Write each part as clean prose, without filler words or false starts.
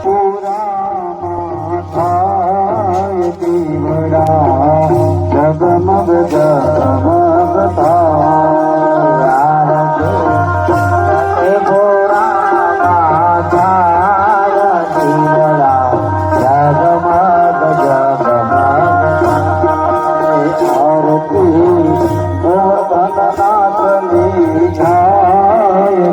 પુરામાં થાય દીવડા જગમગ જગમગ થાય પુરામાં થાય દીવડા જગમગ જગમગ આરતી ભગતનાથની થાય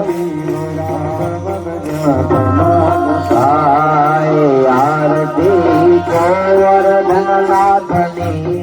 આરતી ગોવર્ધનનાથની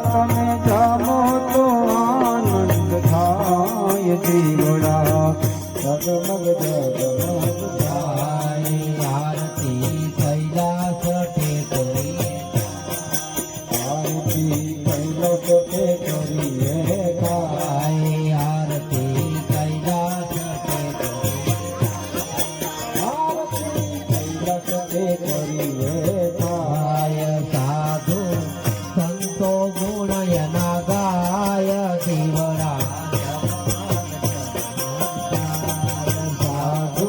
તમે જમો તો આનંદ થાય દીવડા જગમગ જગમગ થાય આરતી કૈલાસ ટેકરી આરતી કૈલાસ ટેકરીએ થાય આરતી કૈલાસ ટેકરી આરતી કૈલાસ ટેકરીએ થાય સાધુ સંતો ગુણયના ગાય દીવડા સાધુ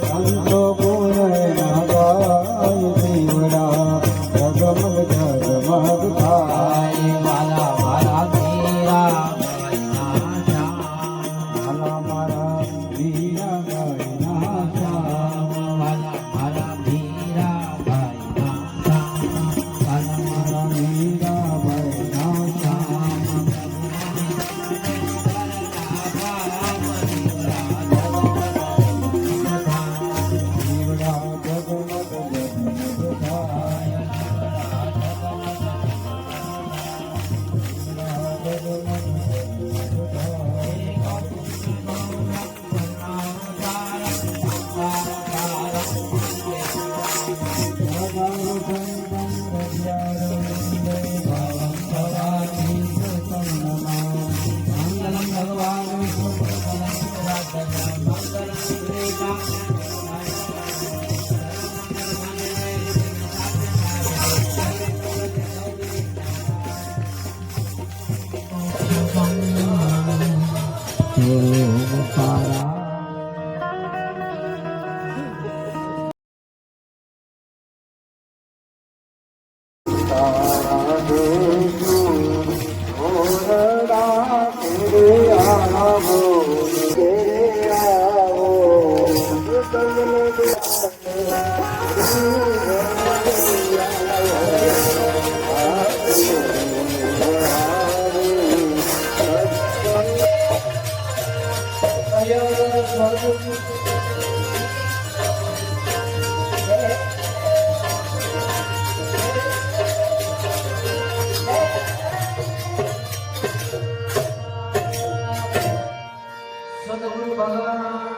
સંતો ગુણયના ગાય દીવડા જગમગ જગમગ થાય વાલા મારા મીરા વાલા મારા મીરા ગાયના શ્યામ વાલા મારા મીરા ગાયના શ્યામ વાલા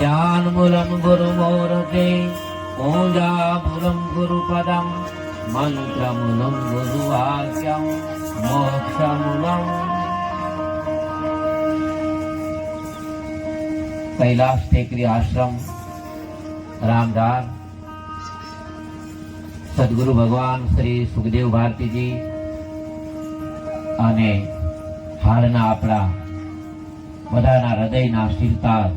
ध्यानमूलं गुरुमूर्ते पूजामूलं गुरुपदं मंत्रमूलं गुरुवाक्यं मोक्षमूलं कैलाश टेकरी आश्रम रामधार सद्गुरु भगवान श्री सुखदेव भारती जी અને હાલના આપણા બધાના હૃદયના શીલતાર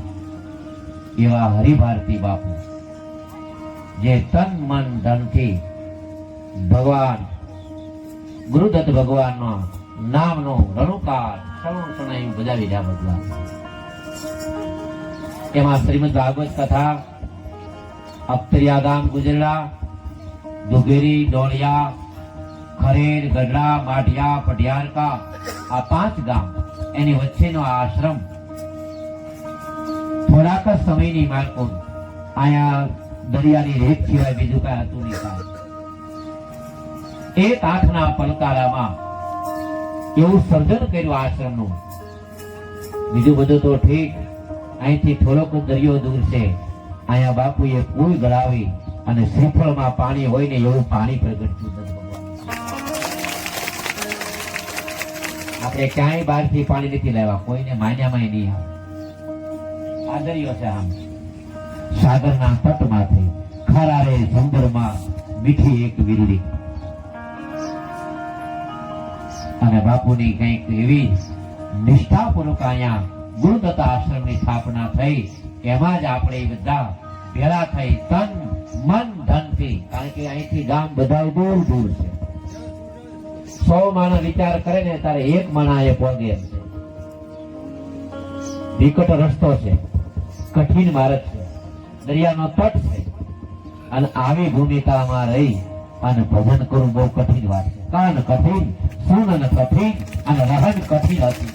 એવા હરિભારતી બાપુ જે તન મન ધનથી ભગવાન ગુરુદત્ત ભગવાનનો નામનો રણુકાર શ્રવણ શરણાઈ બજાવી રહ્યા ભગવાન. એમાં શ્રીમદ ભાગવત કથા અખ્તરિયા ગામ ગુજરડા, દુગેરી, ડોળિયા, ખરેર, ગઢડા, માઢિયા, પઢિયારકા આ 5 ગામ એની વચ્ચેનો આ આશ્રમ થોડાક જ સમયની માલકુન અહીંયા દરિયાની રેત સિવાય બીજું કાંઈ હતું નહીં. એક આંખના પલકારામાં એવું સર્જન કર્યું આશ્રમનું. બીજું બધું તો ઠીક, અહીંથી થોડોક દરિયો દૂર છે. અહીંયા બાપુએ કુલ ગળાવી અને શ્રીફળમાં પાણી હોય ને એવું પાણી પ્રગટ્યું. આપણે ક્યાંય બહારથી પાણી નથી લાવ્યા, કોઈને માન્યામાં નહીં આવે. આ દરિયો છે આમ સાગરના તટમાંથી ખરારે સમુદ્રમાં મીઠી એક વિરડી. અને બાપુની કંઈક એવી નિષ્ઠાપૂર્વક અહીંયા ગુરુદત્ત આશ્રમની સ્થાપના થઈ. એમાં જ આપણે બધા ભેળા થઈ તન મન ધનથી, કારણ કે અહીંથી ગામ બધા દૂર દૂર છે. 100 માણસ વિચાર કરે ને ત્યારે 1 માણસ એ પહોંચે એમ છે. વિકટ રસ્તો છે, કઠિન માર્ગ છે, દરિયાનો તટ છે, અને આવી ભૂમિકામાં રહી અને ભજન કરવું બહુ કઠિન વાત છે. કાન કઠિન, સુનન કઠિન અને રહન કઠિન હતી.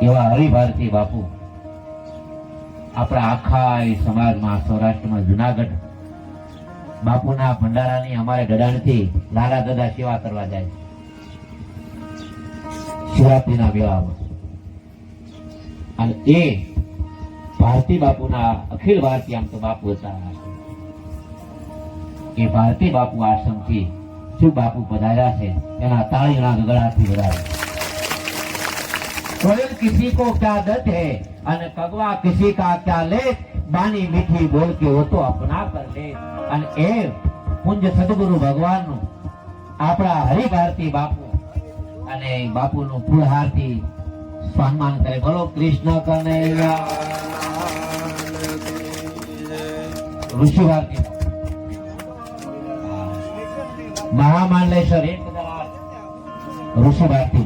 એવા હરિભારતી બાપુ આપણા આખા સમાજમાં, સૌરાષ્ટ્રમાં, જુનાગઢ બાપુના ભંડારાની અમારે ગડાણથી લાલા દાદા સેવા કરવા જાય છે શિવરાત્રીના મેળામાં. અને એ ભારતી બાપુના અખિલ ભારતીય આમ તો બાપુ હતા. એ ભારતી બાપુ આશ્રમથી શું બાપુ પધાર્યા છે એના તાળીના ગગડાથી વધારે. कोयल किसी को क्या दत है અને કગવા किसी का क्या ले, बानी मीठी बोल के वो तो अपना कर ले. અને એ પુંજ સદગુરુ ભગવાનનું આપણા હરિભારતી બાપુ અને બાપુનું ફૂલહારથી સન્માન કરે. બોલો કૃષ્ણ કનૈયા. ઋષિભારતી મહામાંડલેશ્વર એક ઋષિભારતી